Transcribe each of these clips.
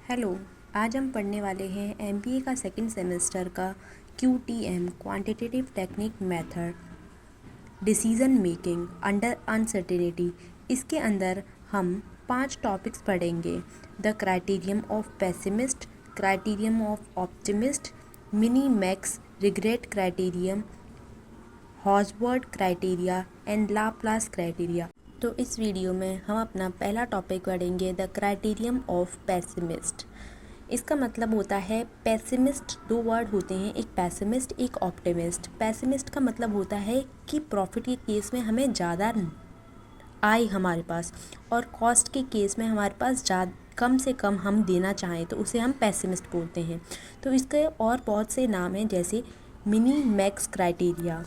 Hello. आज हम पढ़ने वाले हैं एमबीए का सेकंड सेमेस्टर का QTM quantitative technique method decision making under uncertainty. इसके अंदर हम 5 टॉपिक्स पढ़ेंगे। The criterium of pessimist, criterium of optimist, mini max regret criterium, हॉजवर्ड क्राइटेरिया एंड लाप्लास क्राइटेरिया। तो इस वीडियो में हम अपना पहला टॉपिक पढ़ेंगे द क्राइटेरियम ऑफ पेसिमिस्ट। इसका मतलब होता है पेसिमिस्ट। दो वर्ड होते हैं, एक पेसिमिस्ट एक ऑप्टिमिस्ट। पेसिमिस्ट का मतलब होता है कि प्रॉफिट के केस में हमें ज़्यादा आय हमारे पास, और कॉस्ट के केस में हमारे पास ज़्यादा कम से कम हम देना चाहें तो उसे हम पेसिमिस्ट बोलते हैं। तो इसके और बहुत से नाम हैं, जैसे mini max criteria,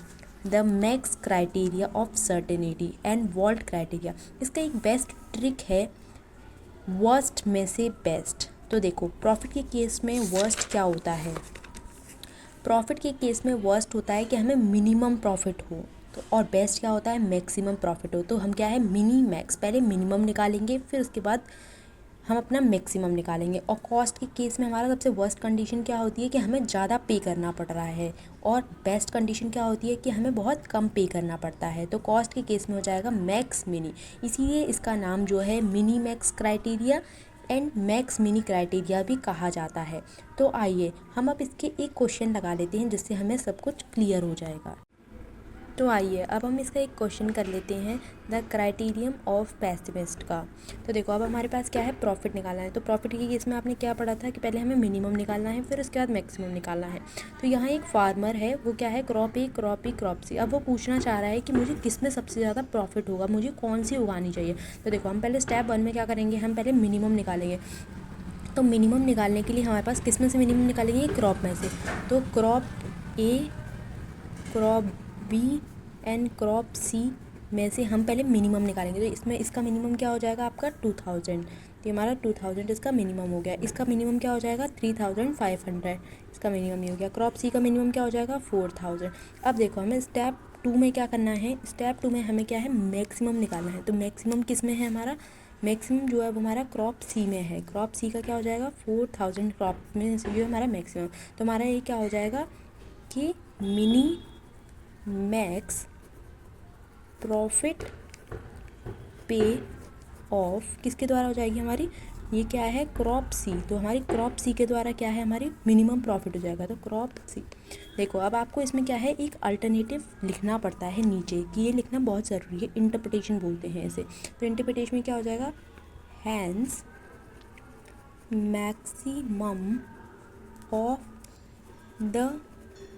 the max criteria of certainty and Wald criteria. इसका एक बेस्ट ट्रिक है वर्स्ट में से बेस्ट। तो देखो, प्रॉफिट के केस में वर्स्ट क्या होता है? प्रॉफिट के केस में वर्स्ट होता है कि हमें मिनिमम प्रॉफिट हो, तो और बेस्ट क्या होता है? मैक्सिमम प्रॉफिट हो। तो हम क्या है, मिनी मैक्स, पहले मिनिमम निकालेंगे फिर उसके बाद हम अपना मैक्सिमम निकालेंगे। और कॉस्ट के केस में हमारा सबसे वर्स्ट कंडीशन क्या होती है कि हमें ज़्यादा पे करना पड़ रहा है, और बेस्ट कंडीशन क्या होती है कि हमें बहुत कम पे करना पड़ता है। तो कॉस्ट के केस में हो जाएगा मैक्स मिनी, इसीलिए इसका नाम जो है mini max criteria and max mini criteria भी कहा जाता है। तो आइए हम अब इसके एक क्वेश्चन लगा लेते हैं जिससे हमें सब कुछ क्लियर हो जाएगा। तो आइए अब हम इसका एक क्वेश्चन कर लेते हैं द क्राइटेरियम ऑफ पेसिमिस्ट का। तो देखो, अब हमारे पास क्या है, प्रॉफिट निकालना है। तो प्रॉफिट के केस में आपने क्या पढ़ा था कि पहले हमें मिनिमम निकालना है फिर उसके बाद मैक्सिमम निकालना है। तो यहाँ एक फार्मर है, वो क्या है, crop A crop B crop सी। अब वो पूछना चाह रहा है कि मुझे किस में सबसे ज़्यादा प्रॉफिट होगा, मुझे कौन सी उगानी चाहिए। तो देखो, हम पहले स्टेप 1 में क्या करेंगे, हम पहले मिनिमम निकालेंगे। तो मिनिमम निकालने के लिए हमारे पास किस में से मिनिमम निकालेंगे, क्रॉप में से। तो crop A, crop B and crop C में से हम पहले मिनिमम निकालेंगे। तो इसमें इसका मिनिमम क्या हो जाएगा आपका 2000। तो हमारा 2000 इसका मिनिमम हो गया। इसका मिनिमम क्या हो जाएगा 3500। इसका मिनिमम ये हो गया। क्रॉप सी का मिनिमम क्या हो जाएगा 4000। अब देखो, हमें स्टेप 2 में क्या करना है, स्टेप 2 में हमें क्या है, मैक्सिमम निकालना है। तो मैक्सिमम किस में है हमारा, मैक्सिमम जो है वो हमारा क्रॉप सी में है। क्रॉप सी का क्या हो जाएगा 4000 क्रॉप में से जो हमारा मैक्सिमम। तो हमारा ये क्या हो जाएगा कि मिनी मैक्स प्रॉफिट पे ऑफ किसके द्वारा हो जाएगी हमारी, ये क्या है, क्रॉप सी। तो हमारी क्रॉप सी के द्वारा क्या है, हमारी मिनिमम प्रॉफिट हो जाएगा। तो क्रॉप सी। देखो, अब आपको इसमें क्या है, एक अल्टरनेटिव लिखना पड़ता है नीचे, कि ये लिखना बहुत ज़रूरी है, इंटरप्रिटेशन बोलते हैं इसे। तो इंटरप्रिटेशन में क्या हो जाएगा, hence maximum of the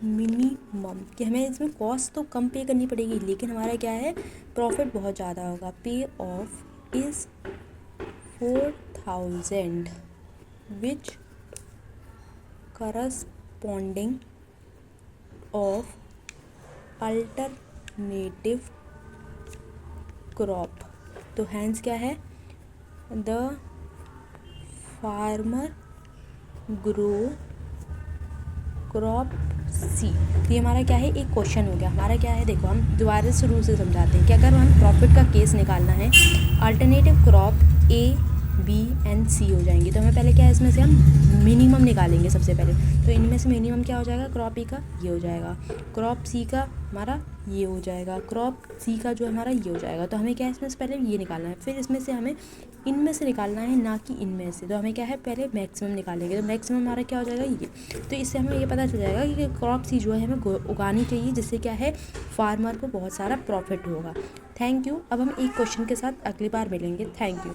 minimum, कि हमें इसमें कॉस्ट तो कम पे करनी पड़ेगी लेकिन हमारा क्या है, प्रॉफिट बहुत ज़्यादा होगा। पे of is 4000 which corresponding of alternative crop. तो हैंस क्या है, द फार्मर ग्रो क्रॉप सी। तो ये हमारा क्या है, एक क्वेश्चन हो गया। हमारा क्या है, देखो हम दोबारा शुरू से समझाते हैं कि अगर हम प्रॉफिट का केस निकालना है, alternative crop A B and C हो जाएंगे। तो हमें पहले क्या है, इसमें से हम मिनिमम निकालेंगे सबसे पहले। तो इनमें से मिनिमम क्या हो जाएगा, क्रॉप ए का ये हो जाएगा, क्रॉप सी का हमारा ये हो जाएगा, क्रॉप सी का जो हमारा ये हो जाएगा। तो हमें क्या है, इसमें से पहले ये निकालना है, फिर इसमें से हमें इनमें से निकालना है, ना कि इनमें से। तो हमें क्या है, पहले मैक्सिमम निकालेंगे। तो मैक्सिमम हमारा क्या हो जाएगा, ये। तो इससे हमें ये पता चल जाएगा कि क्रॉप सी जो है हमें उगानी चाहिए, जिससे क्या है, फार्मर को बहुत सारा प्रॉफिट होगा। Thank you. अब हम एक क्वेश्चन के साथ अगली बार मिलेंगे। Thank you.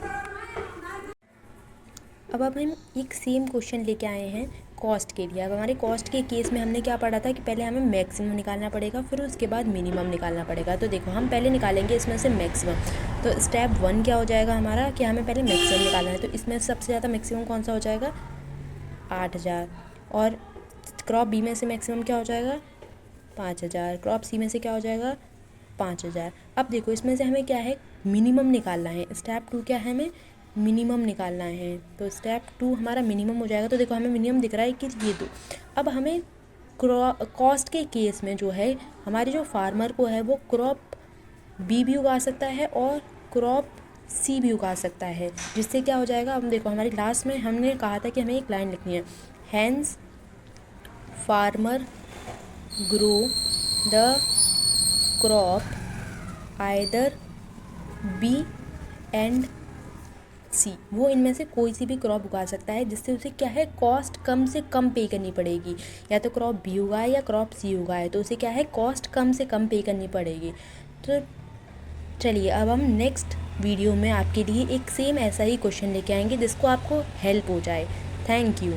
अब हम एक सेम क्वेश्चन लेके आए हैं कॉस्ट के लिए। अब हमारे कॉस्ट के केस में हमने क्या पढ़ा था कि पहले हमें मैक्सिमम निकालना पड़ेगा फिर उसके बाद मिनिमम निकालना पड़ेगा। तो देखो, हम पहले निकालेंगे इसमें से मैक्सिमम। तो स्टेप 1 क्या हो जाएगा हमारा, कि हमें पहले मैक्सिमम निकालना है। तो इसमें सबसे ज़्यादा मैक्सिमम कौन सा हो जाएगा, 8000। और क्रॉप बी में से मैक्सिमम क्या हो जाएगा, 5000। क्रॉप सी में से क्या हो जाएगा, 5000। अब देखो, इसमें से हमें क्या है, मिनिमम निकालना है। स्टेप 2 क्या है, हमें मिनिमम निकालना है। तो स्टेप 2 हमारा मिनिमम हो जाएगा। तो देखो, हमें मिनिमम दिख रहा है कि ये दो। अब हमें कॉस्ट के केस में जो है, हमारे जो फार्मर को है वो क्रॉप बी भी उगा सकता है और क्रॉप सी भी उगा सकता है, जिससे क्या हो जाएगा। अब देखो हमारी लास्ट में हमने कहा था कि हमें एक लाइन लिखनी है, hence farmer grow the crop either B and C. वो इनमें से कोई सी भी क्रॉप उगा सकता है, जिससे उसे क्या है, कॉस्ट कम से कम पे करनी पड़ेगी। या तो क्रॉप बी उगाए या क्रॉप सी उगाए, तो उसे क्या है, कॉस्ट कम से कम पे करनी पड़ेगी। तो चलिए अब हम नेक्स्ट वीडियो में आपके लिए एक सेम ऐसा ही क्वेश्चन लेके आएंगे जिसको आपको हेल्प हो जाए। Thank you.